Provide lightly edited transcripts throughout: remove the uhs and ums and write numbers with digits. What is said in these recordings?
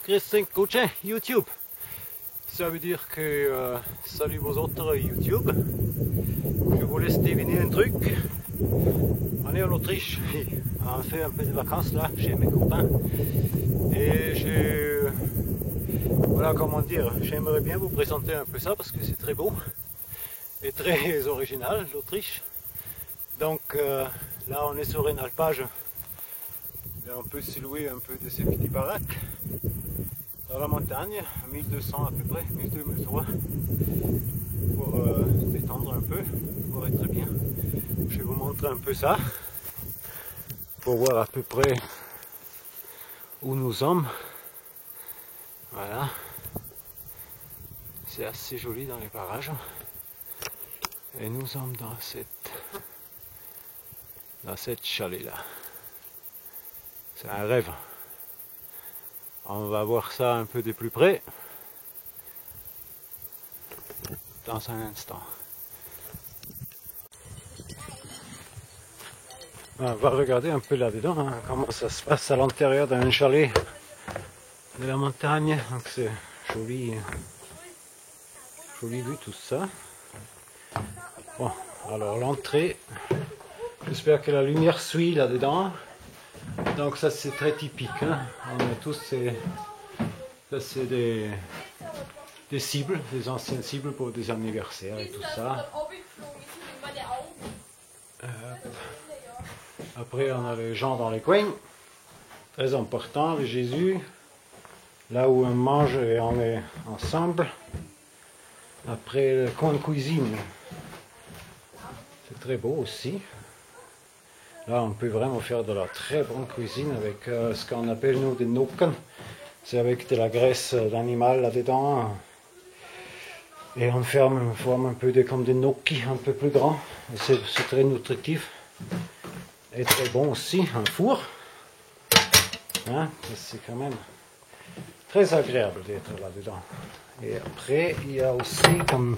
Christian Coachin YouTube. Ça veut dire que salut vos autres YouTube. Je vous laisse deviner un truc. On est en Autriche. On fait un peu de vacances là chez mes copains. Et voilà, comment dire, j'aimerais bien vous présenter un peu ça parce que c'est très beau et très original l'Autriche. Donc là on est sur une alpage. Là, on peut se louer un peu de ces petites baraques dans la montagne, 1200 à peu près, 1200, 1300, pour se détendre un peu, pour être bien. Je vais vous montrer un peu ça, pour voir à peu près où nous sommes. Voilà, c'est assez joli dans les parages. Et nous sommes dans cette chalet là. C'est un rêve. On va voir ça un peu de plus près dans un instant. On va regarder un peu là-dedans, hein, comment ça se passe à l'intérieur d'un chalet de la montagne. Donc c'est joli, joli vue tout ça. Bon, alors l'entrée, j'espère que la lumière suit là-dedans. Donc ça c'est très typique, hein. On a tous ça c'est des cibles, des anciennes cibles pour des anniversaires et tout ça. Après on a les gens dans les coins, très important, le Jésus, là où on mange et on est ensemble. Après le coin de cuisine, c'est très beau aussi. Là, on peut vraiment faire de la très bonne cuisine avec ce qu'on appelle nous des nokken. C'est avec de la graisse d'animal là-dedans. Et on forme un peu comme des gnocchis un peu plus grands. C'est très nutritif. Et très bon aussi, un four. Hein, c'est quand même très agréable d'être là-dedans. Et après, il y a aussi, comme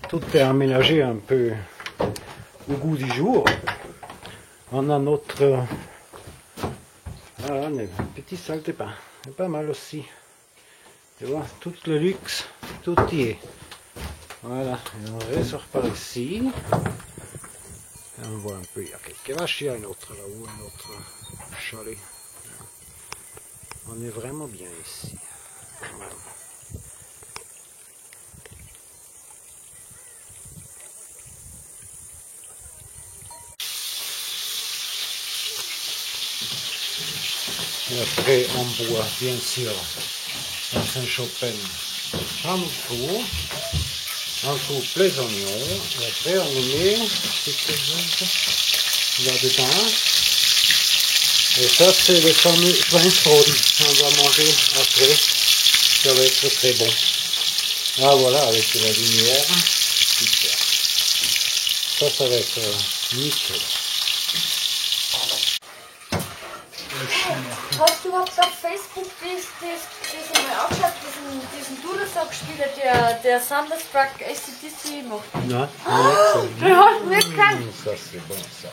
tout est aménagé un peu au goût du jour, on a notre voilà, une petite salle de bain, c'est pas mal aussi. Tu vois, tout le luxe, tout y est. Voilà, et on ressort par ici. Et on voit un peu, il y a quelques vaches, il y a une autre là-haut, un autre chalet. On est vraiment bien ici. Voilà. Et après, on boit, bien sûr, dans un Chopin en four, on coupe les oignons, et après on met là-dedans. Et ça, c'est le fameux Schweinsbraten qu'on va manger après. Ça va être très bon. Ah voilà, avec de la lumière, super. Ça va être nickel. Hast du überhaupt auf Facebook das mal angeschaut, diesen Dudelsack-Spieler, der Thunderstruck AC/DC macht? Non, Den hast du nicht gekannt. ça c'est bon ça.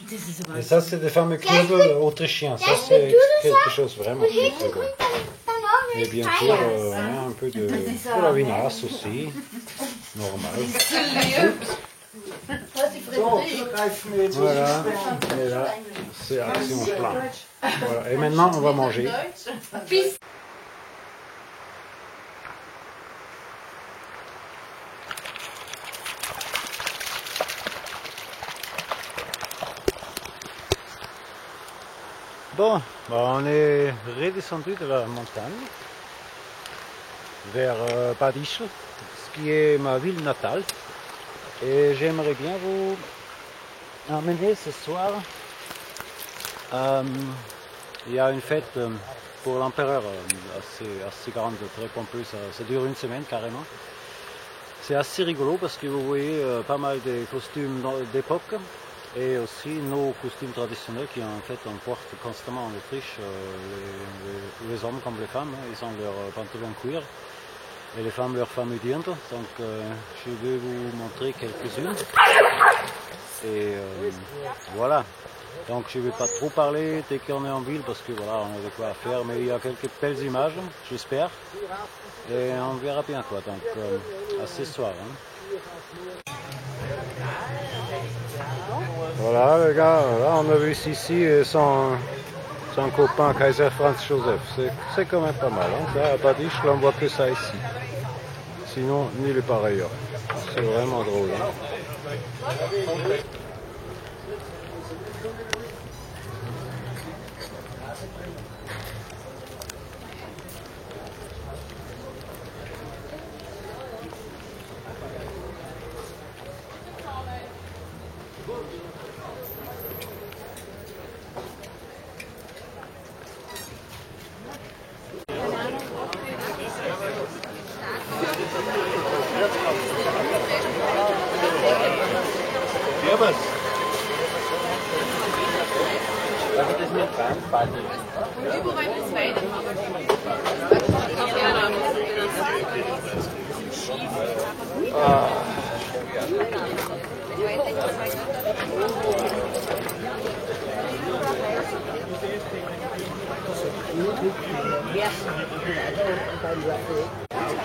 Das ist aber Et ça c'est des fameux clubs autrichiens, ça c'est quelque chose vraiment très très bon. Et bien sûr, un peu de la vinasse aussi, normal. Voilà, et là c'est action plein. Voilà. Et maintenant on va manger. Bon, on est redescendu de la montagne vers Bad Ischl, ce qui est ma ville natale. Et j'aimerais bien vous emmener ce soir. Il y a une fête pour l'empereur assez grande, très pompeuse. Ça dure une semaine carrément. C'est assez rigolo parce que vous voyez pas mal de costumes d'époque et aussi nos costumes traditionnels qui en fait on porte constamment en Autriche. Les hommes comme les femmes, ils ont leurs pantalons cuir. Et les femmes, leurs femmes dientes. Donc je vais vous montrer quelques-unes. Et voilà. Donc je ne vais pas trop parler dès qu'on est en ville parce que voilà, on a de quoi faire, mais il y a quelques belles images, j'espère. Et on verra bien quoi, donc à ce soir. Hein. Voilà les gars, là on a vu Sissi et son copain Kaiser Franz Joseph. C'est quand même pas mal. Hein. Ça, à Badisch, on voit que ça ici. Sinon, nulle part ailleurs. C'est vraiment drôle. Hein.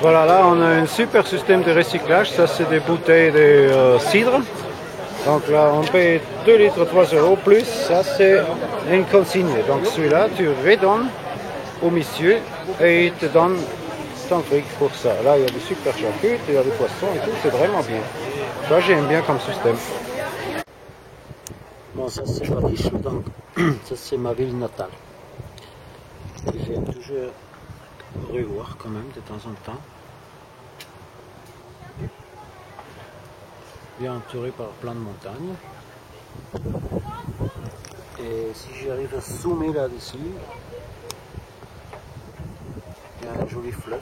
Voilà, là on a un super système de recyclage. Ça c'est des bouteilles de cidre. Donc là on paye 2 litres 3 € plus. Ça c'est une consigne. Donc celui-là tu redonnes au monsieur et il te donne ton fric pour ça. Là il y a des super charcutes, il y a des poissons et tout. C'est vraiment bien. Ça j'aime bien comme système. Bon, ça c'est Badisch, donc ça c'est ma ville natale. Je viens toujours revoir quand même de temps en temps. Bien entouré par plein de montagnes. Et si j'arrive à zoomer là-dessus, il y a un joli fleuve.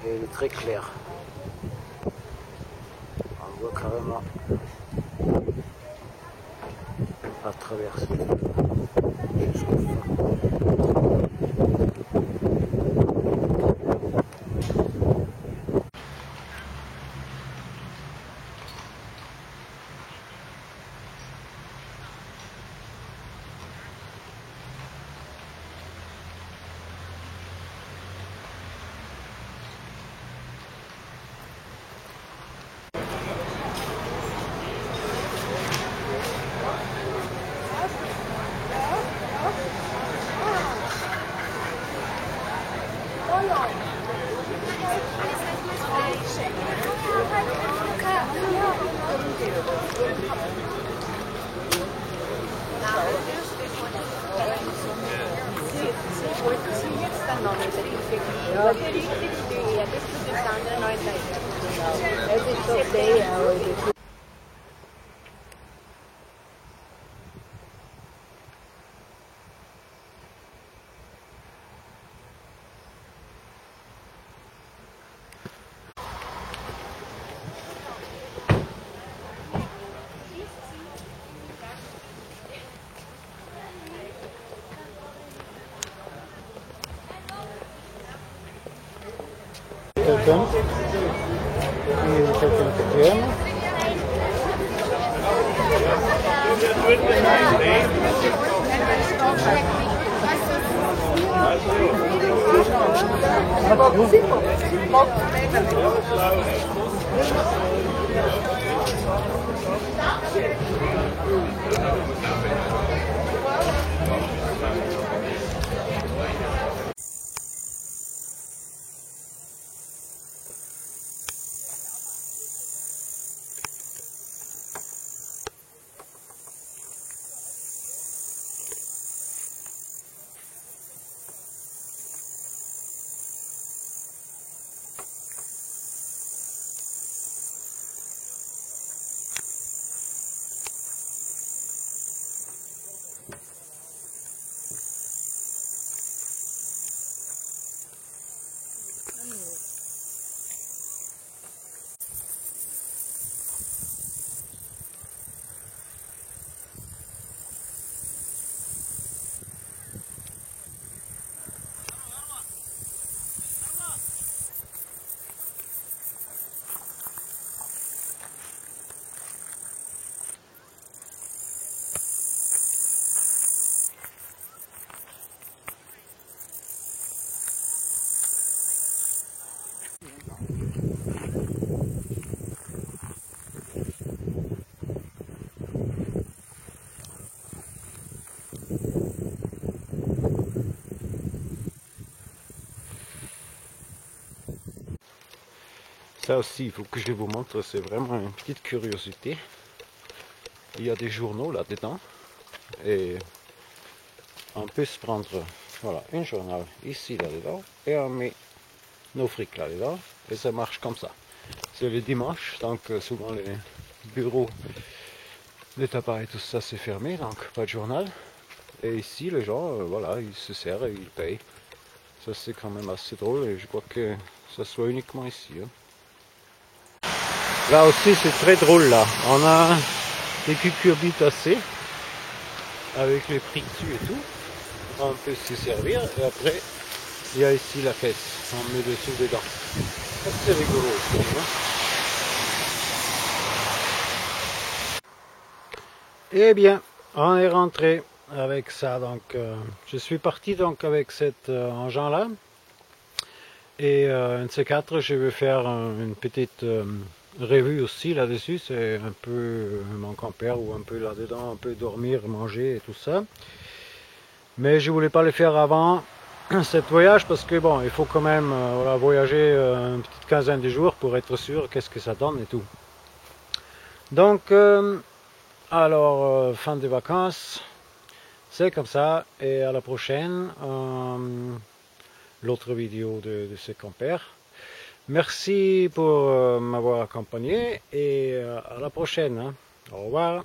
Et il est très clair. On voit carrément à travers jusqu'au fond. Quelqu'un que tu aimes. Ça aussi, il faut que je vous montre, c'est vraiment une petite curiosité. Il y a des journaux là-dedans. Et on peut se prendre, voilà, un journal ici, là-dedans. Et on met nos frics là-dedans. Et ça marche comme ça. C'est le dimanche, donc souvent les bureaux, les tabacs et tout ça, c'est fermé, donc pas de journal. Et ici, les gens, voilà, ils se servent et ils payent. Ça, c'est quand même assez drôle et je crois que ça soit uniquement ici. Hein. Là aussi, c'est très drôle, là. On a des cucurbitacées avec les prix dessus et tout. On peut s'y servir et après, il y a ici la caisse. On met dessous dedans. C'est rigolo aussi. Hein. Eh bien, on est rentré avec ça. Donc, je suis parti donc avec cet engin-là. Et un de ces quatre, je vais faire une petite revue aussi là-dessus. C'est un peu mon compère ou un peu là-dedans, un peu dormir, manger et tout ça. Mais je voulais pas le faire avant cette voyage parce que bon, il faut quand même voilà, voyager une petite quinzaine de jours pour être sûr qu'est-ce que ça donne et tout. Donc, alors, fin des vacances, c'est comme ça. Et à la prochaine, l'autre vidéo de ce compère. Merci pour m'avoir accompagné et à la prochaine. Hein. Au revoir.